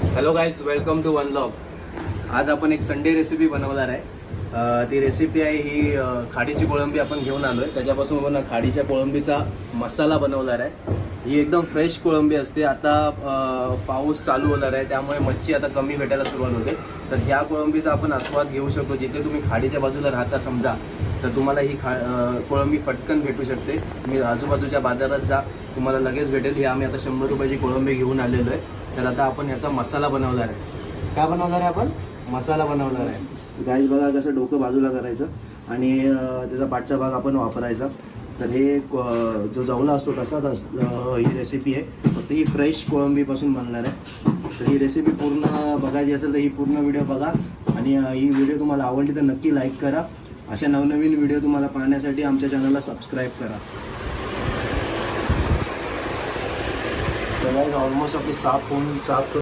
Hello guys, welcome to one vlog. आज आपण एक संडे रेसिपी बनवणार आहे. ती रेसिपी आहे ही खाडीची कोळंबी आपण घेऊन आलो आहे. त्याच्यापासून आपण खाडीच्या कोळंबीचा मसाला बनवणार आहे. ही एकदम फ्रेश कोळंबी असते. आता पाऊस चालू होणार आहे, त्यामुळे मच्छी आता कमी भेटायला सुरुवात होते. तर ह्या कोळंबीचा आपण आस्वाद घेऊ शकतो. जिथे तुम्ही खाडीच्या बाजूला राहता समजा, तर तुम्हाला ही कोळंबी पटकन भेटू शकते. तुम्ही आजूबाजूच्या बाजारात जा, तुम्हाला लगेच भेटेल. ही आम्ही आता 100 रुपयाची कोळंबी घेऊन आलेलो आहे. तर आता आपण याचा मसाला बनवणार आहे. काय बनवणार आहे आपण? मसाला बनवणार आहे. गाईस बघा कसं डोकं बाजूला करायचं आणि त्याचा पाठचा भाग आपण वापरायचा. तर हे जो जवला असतो तसाच ही रेसिपी आहे. फक्त ही फ्रेश कोळंबीपासून बनणार आहे. तर ही रेसिपी पूर्ण बघायची असेल तर ही पूर्ण व्हिडिओ बघा. आणि ही व्हिडिओ तुम्हाला आवडली तर नक्की लाईक करा. अशा नवनवीन व्हिडिओ तुम्हाला पाहण्यासाठी आमच्या चॅनलला सबस्क्राईब करा. तर ऑलमोस्ट आपली साफ